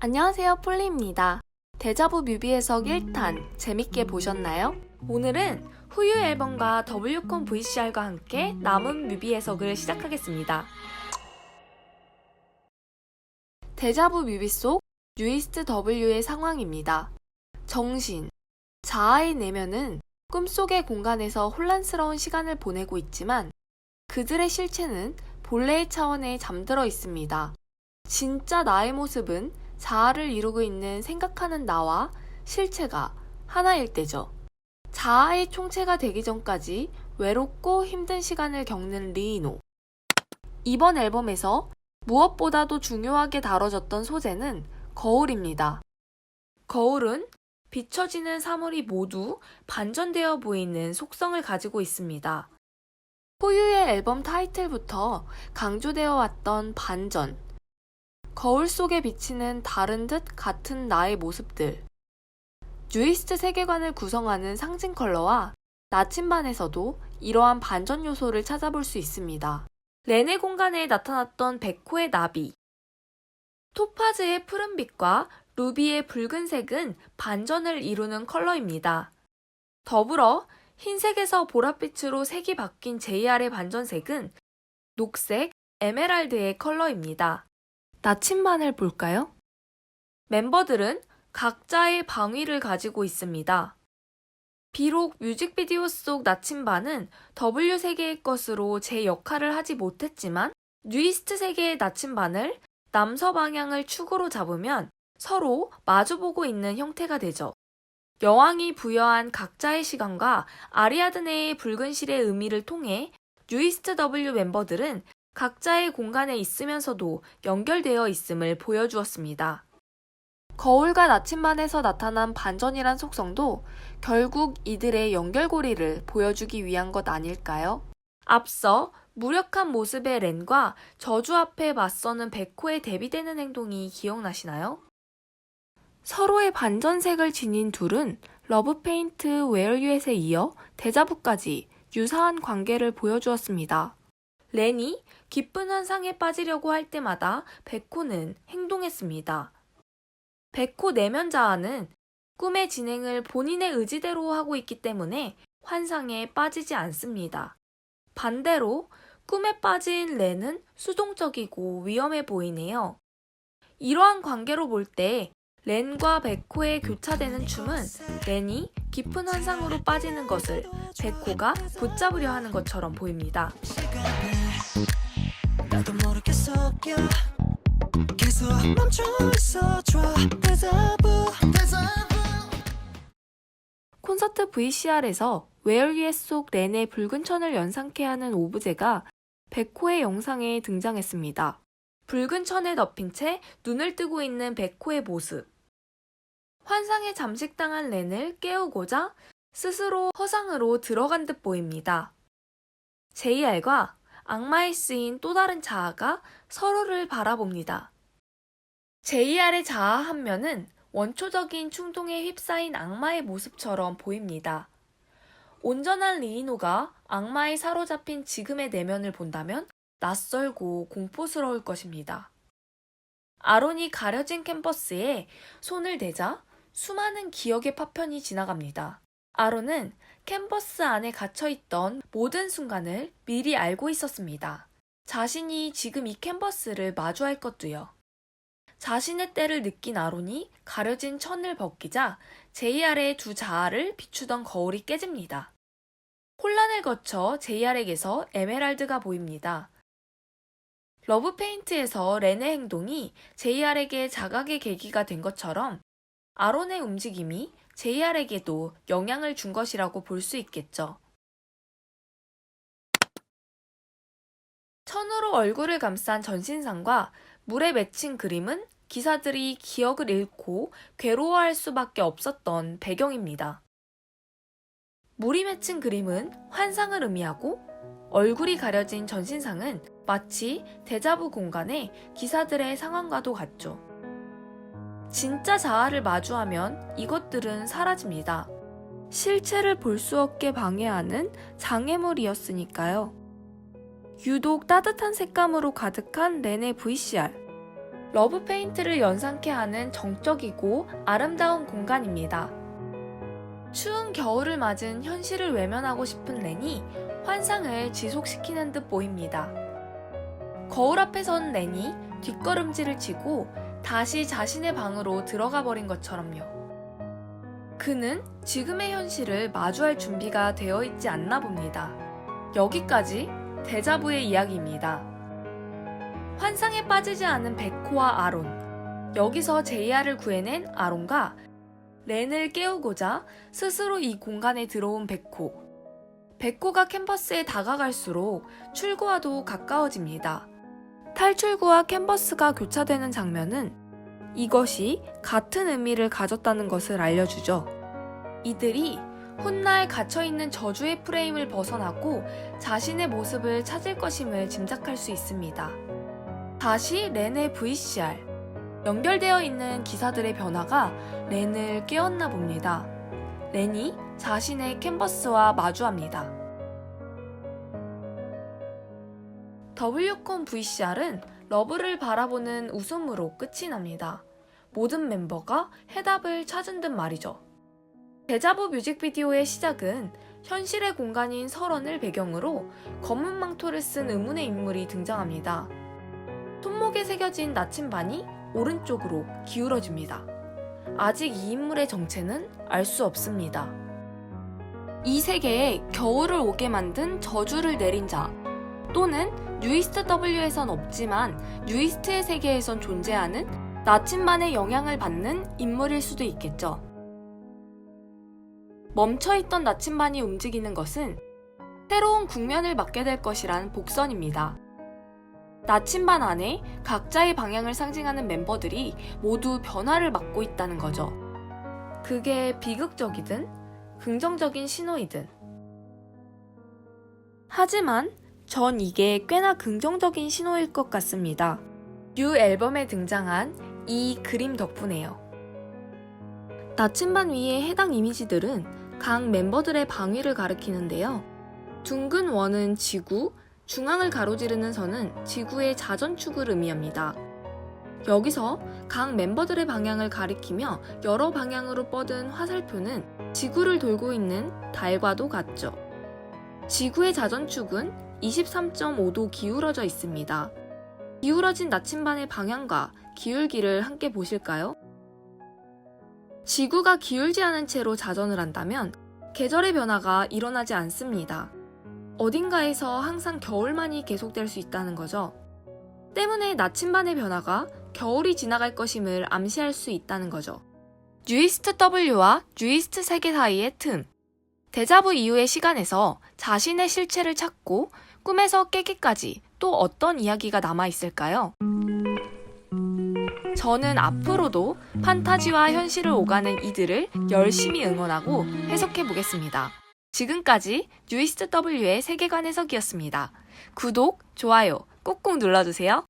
안녕하세요, 폴리입니다. 데자부 뮤비 해석 1탄 재밌게 보셨나요? 오늘은 후유 앨범과 W콘 VCR과 함께 남은 뮤비 해석을 시작하겠습니다. 데자부 뮤비 속 뉴이스트 W의 상황입니다. 정신, 자아의 내면은 꿈속의 공간에서 혼란스러운 시간을 보내고 있지만 그들의 실체는 본래의 차원에 잠들어 있습니다. 진짜 나의 모습은 자아를 이루고 있는 생각하는 나와 실체가 하나일 때죠. 자아의 총체가 되기 전까지 외롭고 힘든 시간을 겪는 리이노. 이번 앨범에서 무엇보다도 중요하게 다뤄졌던 소재는 거울입니다. 거울은 비춰지는 사물이 모두 반전되어 보이는 속성을 가지고 있습니다. 포유의 앨범 타이틀부터 강조되어 왔던 반전. 거울 속에 비치는 다른 듯 같은 나의 모습들. 뉴이스트 세계관을 구성하는 상징 컬러와 나침반에서도 이러한 반전 요소를 찾아볼 수 있습니다. 렌의 공간에 나타났던 백호의 나비. 토파즈의 푸른빛과 루비의 붉은색은 반전을 이루는 컬러입니다. 더불어 흰색에서 보랏빛으로 색이 바뀐 JR의 반전색은 녹색, 에메랄드의 컬러입니다. 나침반을 볼까요? 멤버들은 각자의 방위를 가지고 있습니다. 비록 뮤직비디오 속 나침반은 W 세계의 것으로 제 역할을 하지 못했지만 뉴이스트 세계의 나침반을 남서 방향을 축으로 잡으면 서로 마주보고 있는 형태가 되죠. 여왕이 부여한 각자의 시간과 아리아드네의 붉은 실의 의미를 통해 뉴이스트 W 멤버들은 각자의 공간에 있으면서도 연결되어 있음을 보여주었습니다. 거울과 나침반에서 나타난 반전이란 속성도 결국 이들의 연결고리를 보여주기 위한 것 아닐까요? 앞서 무력한 모습의 렌과 저주 앞에 맞서는 백호에 대비되는 행동이 기억나시나요? 서로의 반전색을 지닌 둘은 러브페인트 Where You At에 이어 데자부까지 유사한 관계를 보여주었습니다. 렌이 기쁜 환상에 빠지려고 할 때마다 백호는 행동했습니다. 백호 내면 자아는 꿈의 진행을 본인의 의지대로 하고 있기 때문에 환상에 빠지지 않습니다. 반대로 꿈에 빠진 렌은 수동적이고 위험해 보이네요. 이러한 관계로 볼 때 렌과 백호의 교차되는 춤은 렌이 깊은 환상으로 빠지는 것을 백호가 붙잡으려 하는 것처럼 보입니다. 나도 모르게 속여 계속 멈춰 있어줘 데자부. 콘서트 VCR에서 Where You At 속 렌의 붉은 천을 연상케 하는 오브제가 백호의 영상에 등장했습니다. 붉은 천에 덮인 채 눈을 뜨고 있는 백호의 모습. 환상에 잠식당한 렌을 깨우고자 스스로 허상으로 들어간 듯 보입니다. JR과 악마에 쓰인 또 다른 자아가 서로를 바라봅니다. JR의 자아 한 면은 원초적인 충동에 휩싸인 악마의 모습처럼 보입니다. 온전한 리이노가 악마에 사로잡힌 지금의 내면을 본다면 낯설고 공포스러울 것입니다. 아론이 가려진 캔버스에 손을 대자 수많은 기억의 파편이 지나갑니다. 아론은 캔버스 안에 갇혀있던 모든 순간을 미리 알고 있었습니다. 자신이 지금 이 캔버스를 마주할 것도요. 자신의 때를 느낀 아론이 가려진 천을 벗기자 JR의 두 자아를 비추던 거울이 깨집니다. 혼란을 거쳐 JR에게서 에메랄드가 보입니다. 러브페인트에서 렌의 행동이 JR에게 자각의 계기가 된 것처럼 아론의 움직임이 JR에게도 영향을 준 것이라고 볼 수 있겠죠. 천으로 얼굴을 감싼 전신상과 물에 맺힌 그림은 기사들이 기억을 잃고 괴로워할 수밖에 없었던 배경입니다. 물이 맺힌 그림은 환상을 의미하고 얼굴이 가려진 전신상은 마치 데자부 공간의 기사들의 상황과도 같죠. 진짜 자아를 마주하면 이것들은 사라집니다. 실체를 볼 수 없게 방해하는 장애물이었으니까요. 유독 따뜻한 색감으로 가득한 렌의 VCR. 러브 페인트를 연상케 하는 정적이고 아름다운 공간입니다. 추운 겨울을 맞은 현실을 외면하고 싶은 렌이 환상을 지속시키는 듯 보입니다. 거울 앞에 선 렌이 뒷걸음질을 치고 다시 자신의 방으로 들어가 버린 것처럼요. 그는 지금의 현실을 마주할 준비가 되어 있지 않나 봅니다. 여기까지 데자부의 이야기입니다. 환상에 빠지지 않은 베코와 아론. 여기서 제이아를 구해낸 아론과 렌을 깨우고자 스스로 이 공간에 들어온 베코. 베코가 캠퍼스에 다가갈수록 출구와도 가까워집니다. 탈출구와 캔버스가 교차되는 장면은 이것이 같은 의미를 가졌다는 것을 알려주죠. 이들이 훗날 갇혀있는 저주의 프레임을 벗어나고 자신의 모습을 찾을 것임을 짐작할 수 있습니다. 다시 렌의 VCR. 연결되어 있는 기사들의 변화가 렌을 깨웠나 봅니다. 렌이 자신의 캔버스와 마주합니다. W콘 VCR은 러브를 바라보는 웃음으로 끝이 납니다. 모든 멤버가 해답을 찾은 듯 말이죠. 데자부 뮤직비디오의 시작은 현실의 공간인 설원을 배경으로 검은 망토를 쓴 의문의 인물이 등장합니다. 손목에 새겨진 나침반이 오른쪽으로 기울어집니다. 아직 이 인물의 정체는 알 수 없습니다. 이 세계에 겨울을 오게 만든 저주를 내린 자, 또는 뉴이스트 W에선 없지만 뉴이스트의 세계에선 존재하는 나침반의 영향을 받는 인물일 수도 있겠죠. 멈춰있던 나침반이 움직이는 것은 새로운 국면을 맞게 될 것이란 복선입니다. 나침반 안에 각자의 방향을 상징하는 멤버들이 모두 변화를 맞고 있다는 거죠. 그게 비극적이든 긍정적인 신호이든. 하지만 전 이게 꽤나 긍정적인 신호일 것 같습니다. 뉴 앨범에 등장한 이 그림 덕분에요. 나침반 위의 해당 이미지들은 각 멤버들의 방위를 가리키는데요. 둥근 원은 지구, 중앙을 가로지르는 선은 지구의 자전축을 의미합니다. 여기서 각 멤버들의 방향을 가리키며 여러 방향으로 뻗은 화살표는 지구를 돌고 있는 달과도 같죠. 지구의 자전축은 23.5도 기울어져 있습니다. 기울어진 나침반의 방향과 기울기를 함께 보실까요? 지구가 기울지 않은 채로 자전을 한다면 계절의 변화가 일어나지 않습니다. 어딘가에서 항상 겨울만이 계속될 수 있다는 거죠. 때문에 나침반의 변화가 겨울이 지나갈 것임을 암시할 수 있다는 거죠. 뉴이스트 W와 뉴이스트 세계 사이의 틈. 데자부 이후의 시간에서 자신의 실체를 찾고 꿈에서 깨기까지 또 어떤 이야기가 남아있을까요? 저는 앞으로도 판타지와 현실을 오가는 이들을 열심히 응원하고 해석해보겠습니다. 지금까지 뉴이스트 W의 세계관 해석이었습니다. 구독, 좋아요 꾹꾹 눌러주세요.